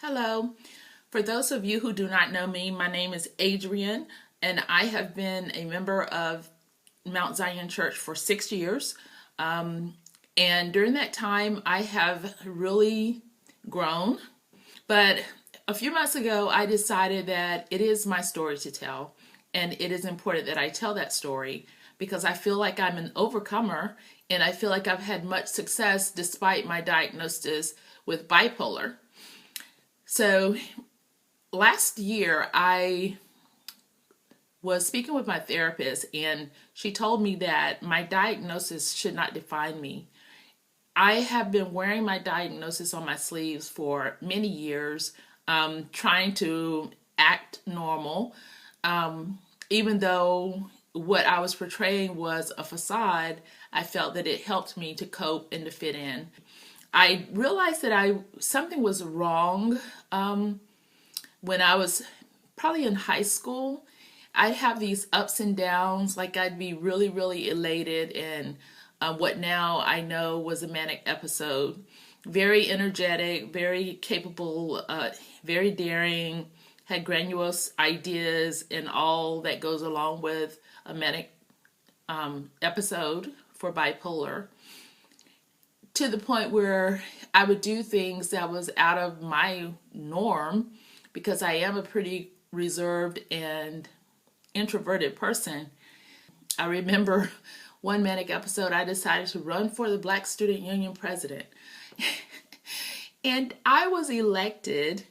Hello. For those of you who do not know me, my name is Adriene, and I have been a member of Mount Zion Church for 6 years. And during that time, I have really grown. But a few months ago, I decided that it is my story to tell, and it is important that I tell that story because I feel like I'm an overcomer, and I feel like I've had much success despite my diagnosis with bipolar. So last year, I was speaking with my therapist, and she told me that my diagnosis should not define me. I have been wearing my diagnosis on my sleeves for many years, trying to act normal, even though what I was portraying was a facade. I felt that it helped me to cope and to fit in. I realized that something was wrong when I was probably in high school. I'd have these ups and downs, like I'd be really, really elated and what now I know was a manic episode. Very energetic, very capable, very daring, had grandiose ideas and all that goes along with a manic episode for bipolar, to the point where I would do things that was out of my norm because I am a pretty reserved and introverted person. I remember one manic episode, I decided to run for the Black Student Union president. And I was elected,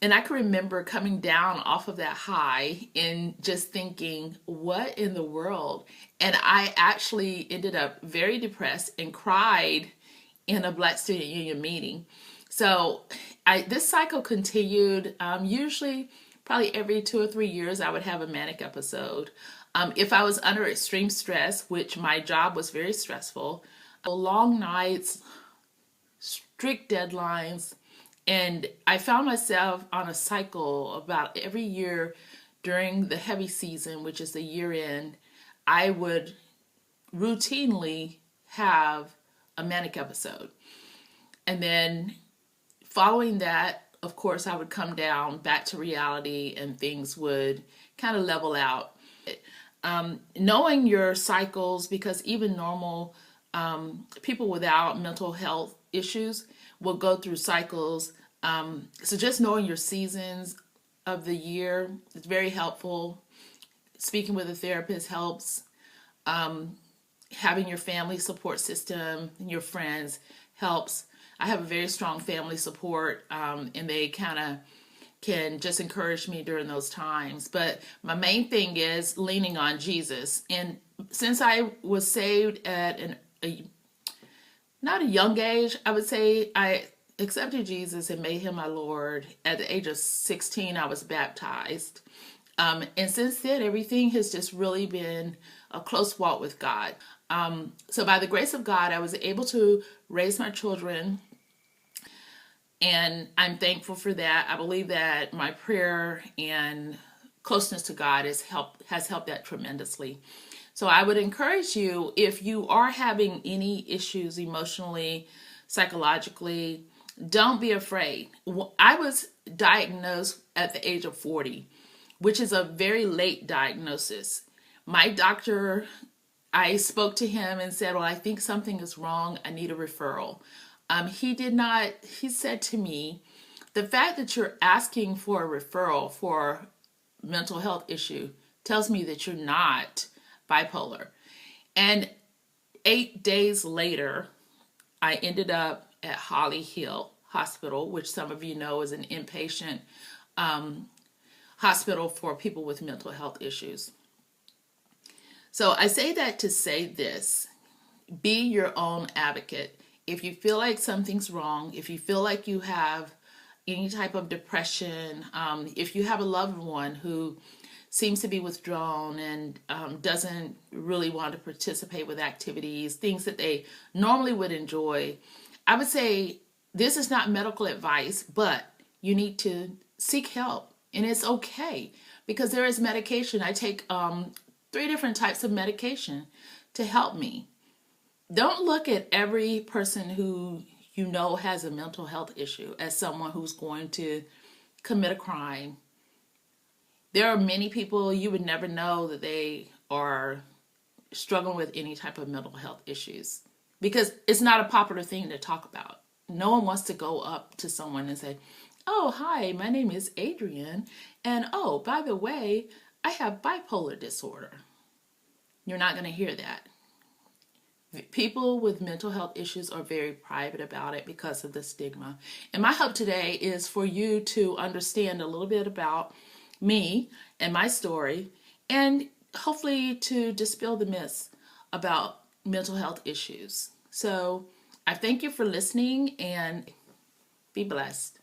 and I can remember coming down off of that high and just thinking, what in the world? And I actually ended up very depressed and cried in a Black Student Union meeting. So this cycle continued. Usually, probably every 2 or 3 years, I would have a manic episode. If I was under extreme stress, which my job was very stressful, long nights, strict deadlines, and I found myself on a cycle about every year during the heavy season, which is the year end, I would routinely have a manic episode. And then following that, of course, I would come down back to reality and things would kind of level out. Knowing your cycles, because even normal people without mental health issues will go through cycles. So just knowing your seasons of the year is very helpful. Speaking with a therapist helps. Having your family support system and your friends helps. I have a very strong family support, and they kind of can just encourage me during those times. But my main thing is leaning on Jesus. And since I was saved at not a young age, I would say I accepted Jesus and made him my Lord. At the age of 16, I was baptized. And since then, everything has just really been a close walk with God. So by the grace of God, I was able to raise my children, and I'm thankful for that. I believe that my prayer and closeness to God has helped that tremendously. So I would encourage you, if you are having any issues emotionally, psychologically, don't be afraid. I was diagnosed at the age of 40, which is a very late diagnosis. My doctor, I spoke to him and said, well, I think something is wrong. I need a referral. He said to me, the fact that you're asking for a referral for mental health issue tells me that you're not bipolar. And 8 days later, I ended up at Holly Hill Hospital, which some of you know is an inpatient hospital for people with mental health issues. So I say that to say this: be your own advocate. If you feel like something's wrong, if you feel like you have any type of depression, if you have a loved one who seems to be withdrawn and doesn't really want to participate with activities, things that they normally would enjoy, I would say this is not medical advice, but you need to seek help. And it's okay, because there is medication. I take 3 different types of medication to help me. Don't look at every person who you know has a mental health issue, as someone who's going to commit a crime. There are many people you would never know that they are struggling with any type of mental health issues because it's not a popular thing to talk about. No one wants to go up to someone and say, "Oh, hi, my name is Adrienne, and oh, by the way, I have bipolar disorder." You're not going to hear that. People with mental health issues are very private about it because of the stigma. And my hope today is for you to understand a little bit about me and my story, and hopefully to dispel the myths about mental health issues. So I thank you for listening, and be blessed.